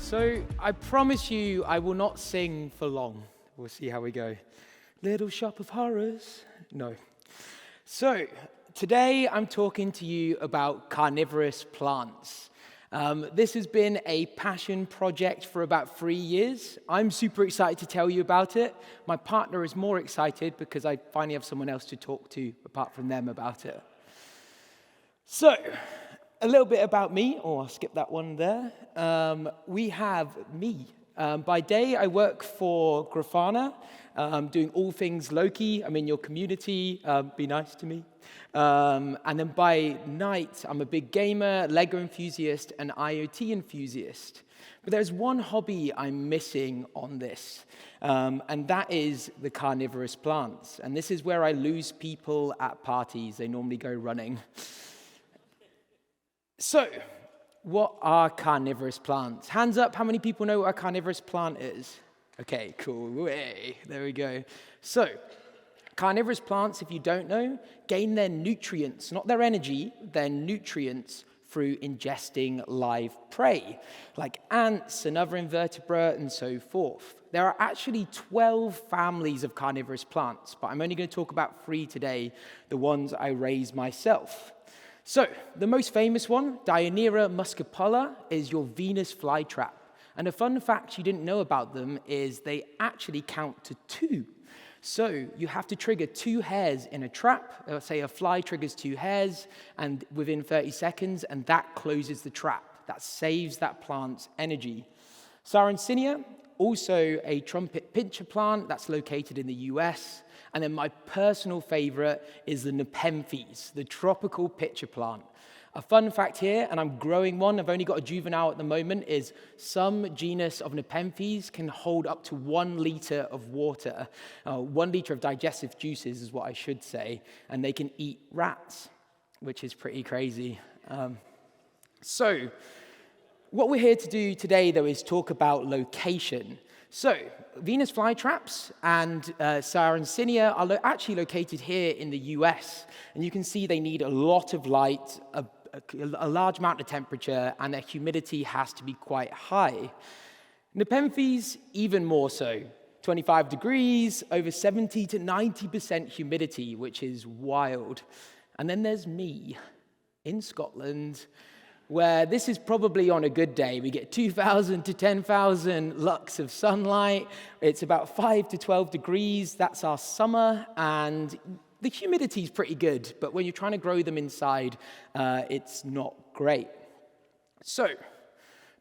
So I promise you I will not sing for long. We'll see how we go. Little Shop of Horrors? No. So today I'm talking to you about carnivorous plants. This has been a passion project for about 3 years. I'm super excited to tell you about it. My partner is more excited because I finally have someone else to talk to apart from them about it. So, a little bit about me. Oh, I'll skip that one there. We have me. By day, I work for Grafana, doing all things Loki. I'm in your community. Be nice to me. And then by night, I'm a big gamer, Lego enthusiast, and IoT enthusiast. But there's one hobby I'm missing on this, and that is the carnivorous plants. And this is where I lose people at parties. They normally go running. So, what are carnivorous plants? Hands up, how many people know what a carnivorous plant is? Okay, cool. Way, there we go. So, carnivorous plants, if you don't know, gain their nutrients, not their energy, their nutrients through ingesting live prey, like ants and other invertebrate and so forth. There are actually 12 families of carnivorous plants, but I'm only going to talk about 3 today, the ones I raise myself. So, the most famous one, Diagnose muscipola, is your Venus flytrap. And a fun fact you didn't know about them is they actually count to 2. So, you have to trigger 2 hairs in a trap. Let's say a fly triggers 2 hairs and within 30 seconds, and that closes the trap. That saves that plant's energy. Sarracenia, also a trumpet pincher plant that's located in the US. And then my personal favorite is the Nepenthes, the tropical pitcher plant. A fun fact here, and I'm growing one, I've only got a juvenile at the moment, is some genus of Nepenthes can hold up to 1 liter of water. 1 liter of digestive juices is what I should say. And they can eat rats, which is pretty crazy. So, what we're here to do today, though, is talk about location. So, Venus flytraps and Sarracenia are actually located here in the US. And you can see they need a lot of light, a large amount of temperature, and their humidity has to be quite high. Nepenthes, even more so. 25 degrees, over 70 to 90% humidity, which is wild. And then there's me in Scotland, where this is probably on a good day. We get 2,000 to 10,000 lux of sunlight. It's about 5 to 12 degrees. That's our summer, and the humidity is pretty good, but when you're trying to grow them inside, it's not great. So,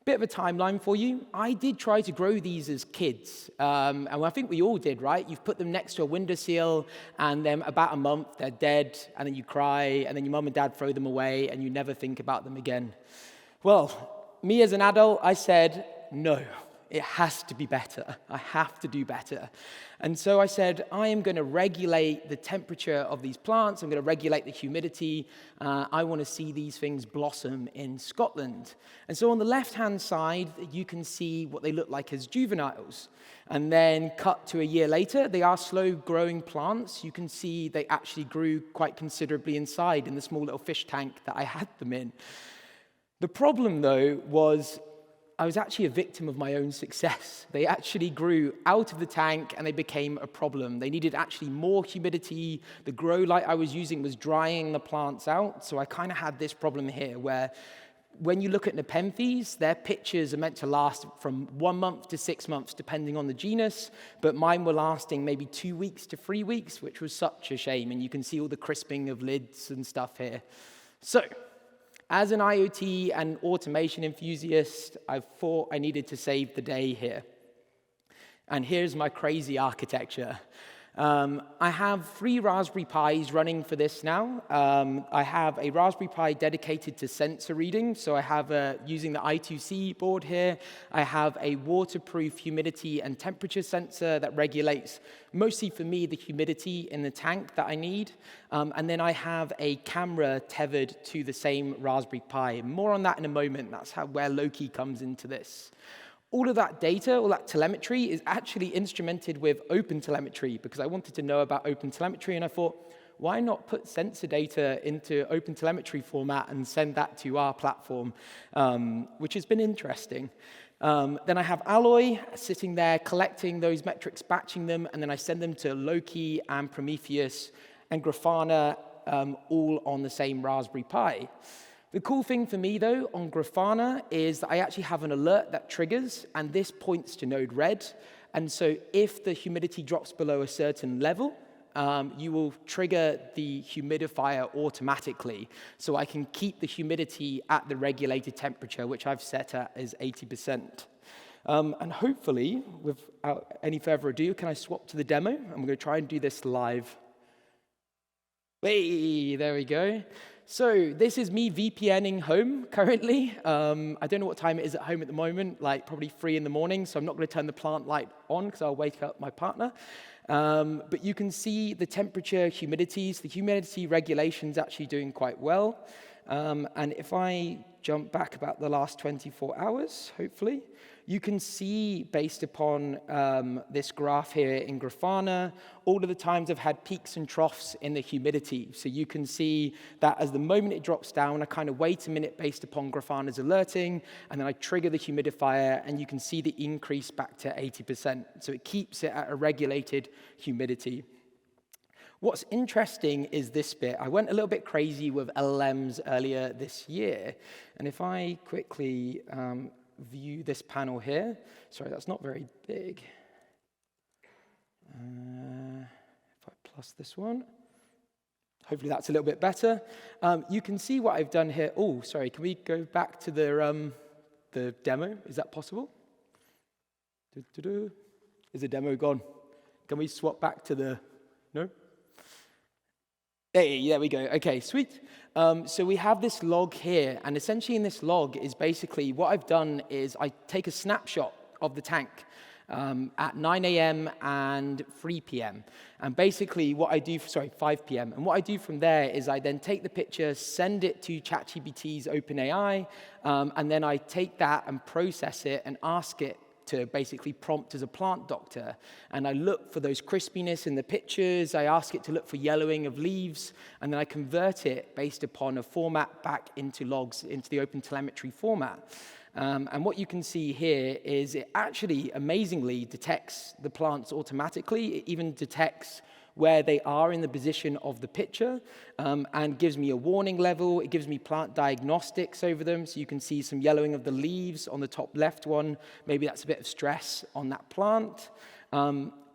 bit of a timeline for you. I did try to grow these as kids, and I think we all did, right? You've put them next to a windowsill, and then about a month, they're dead, and then you cry, and then your mum and dad throw them away, and you never think about them again. Well, me as an adult, I said, no, it has to be better. I have to do better. And so I said, I am going to regulate the temperature of these plants. I'm going to regulate the humidity. I want to see these things blossom in Scotland. And so on the left-hand side, you can see what they look like as juveniles. And then cut to a year later, they are slow-growing plants. You can see they actually grew quite considerably inside in the small little fish tank that I had them in. The problem, though, was I was actually a victim of my own success. They actually grew out of the tank and they became a problem. They needed actually more humidity. The grow light I was using was drying the plants out. So I kind of had this problem here where when you look at Nepenthes, their pitchers are meant to last from 1 month to 6 months, depending on the genus. But mine were lasting maybe 2 weeks to 3 weeks, which was such a shame. And you can see all the crisping of lids and stuff here. So, as an IoT and automation enthusiast, I thought I needed to save the day here. And here's my crazy architecture. I have 3 Raspberry Pis running for this now. I have a Raspberry Pi dedicated to sensor reading, so I have using the I2C board here. I have a waterproof humidity and temperature sensor that regulates, mostly for me, the humidity in the tank that I need. And then I have a camera tethered to the same Raspberry Pi. More on that in a moment. That's where Loki comes into this. All of that data, all that telemetry, is actually instrumented with OpenTelemetry because I wanted to know about OpenTelemetry, and I thought, why not put sensor data into OpenTelemetry format and send that to our platform, which has been interesting. Then I have Alloy sitting there collecting those metrics, batching them, and then I send them to Loki and Prometheus and Grafana all on the same Raspberry Pi. The cool thing for me, though, on Grafana is that I actually have an alert that triggers, and this points to node red. And so if the humidity drops below a certain level, you will trigger the humidifier automatically. So I can keep the humidity at the regulated temperature, which I've set at as 80%. And hopefully, without any further ado, can I swap to the demo? I'm going to try and do this live. Hey, there we go. So this is me VPNing home currently. I don't know what time it is at home at the moment, like probably 3 in the morning, so I'm not going to turn the plant light on because I'll wake up my partner. But you can see the temperature, humidities. The humidity regulation's actually doing quite well. And if I jump back about the last 24 hours, hopefully, you can see, based upon this graph here in Grafana, all of the times I've had peaks and troughs in the humidity. So you can see that as the moment it drops down, I kind of wait a minute based upon Grafana's alerting, and then I trigger the humidifier, and you can see the increase back to 80%. So it keeps it at a regulated humidity. What's interesting is this bit. I went a little bit crazy with LLMs earlier this year, and if I quickly view this panel here. Sorry, that's not very big. If I plus this one, hopefully that's a little bit better. You can see what I've done here. Oh, sorry, can we go back to the demo? Is that possible? Is the demo gone? Can we swap back to the, no? Hey, there we go. Okay, sweet. So we have this log here, and essentially in this log is basically what I've done is I take a snapshot of the tank at 9 a.m. and 3 p.m. And basically what I do, 5 p.m. And what I do from there is I then take the picture, send it to ChatGPT's OpenAI, and then I take that and process it and ask it to basically prompt as a plant doctor. And I look for those crispiness in the pictures. I ask it to look for yellowing of leaves. And then I convert it based upon a format back into logs, into the OpenTelemetry format. And what you can see here is it actually amazingly detects the plants automatically. It even detects where they are in the position of the picture, and gives me a warning level. It gives me plant diagnostics over them, so you can see some yellowing of the leaves on the top left one. Maybe that's a bit of stress on that plant.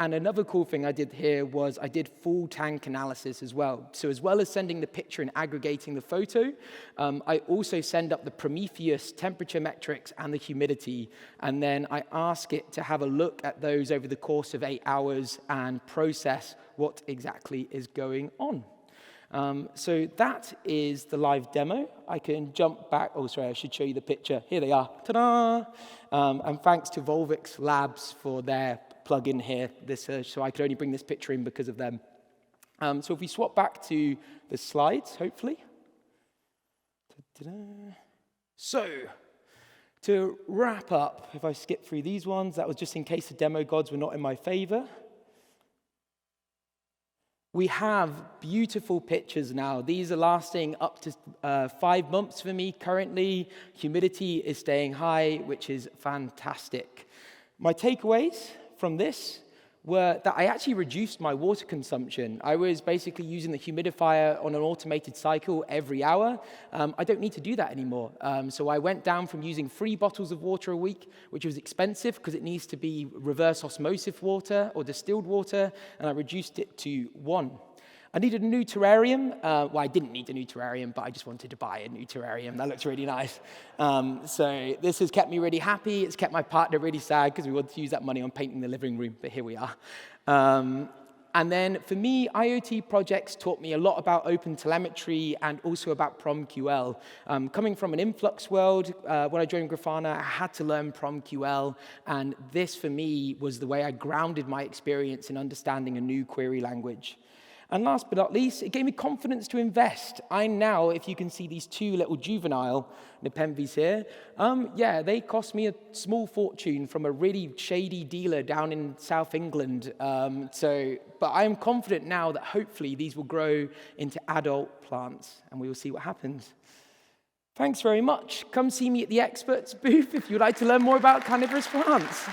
And another cool thing I did here was I did full tank analysis as well. So as well as sending the picture and aggregating the photo, I also send up the Prometheus temperature metrics and the humidity. And then I ask it to have a look at those over the course of 8 hours and process what exactly is going on. So that is the live demo. I can jump back. Oh, sorry, I should show you the picture. Here they are. Ta-da! And thanks to Volvix Labs for their plug-in here. So I could only bring this picture in because of them. So if we swap back to the slides, hopefully. Ta-da. So to wrap up, if I skip through these ones, that was just in case the demo gods were not in my favor. We have beautiful pictures now. These are lasting up to 5 months for me currently. Humidity is staying high, which is fantastic. My takeaways from this were that I actually reduced my water consumption. I was basically using the humidifier on an automated cycle every hour. I don't need to do that anymore. So I went down from using 3 bottles of water a week, which was expensive because it needs to be reverse osmosis water or distilled water, and I reduced it to 1. I needed a new terrarium. Well, I didn't need a new terrarium, but I just wanted to buy a new terrarium. That looks really nice. So this has kept me really happy. It's kept my partner really sad because we wanted to use that money on painting the living room, but here we are. And then for me, IoT projects taught me a lot about OpenTelemetry and also about PromQL. Coming from an influx world, when I joined Grafana, I had to learn PromQL, and this for me was the way I grounded my experience in understanding a new query language. And last but not least, it gave me confidence to invest. I now, if you can see these 2 little juvenile Nepenthes here, they cost me a small fortune from a really shady dealer down in South England. But I am confident now that hopefully these will grow into adult plants, and we will see what happens. Thanks very much. Come see me at the experts booth if you'd like to learn more about carnivorous plants.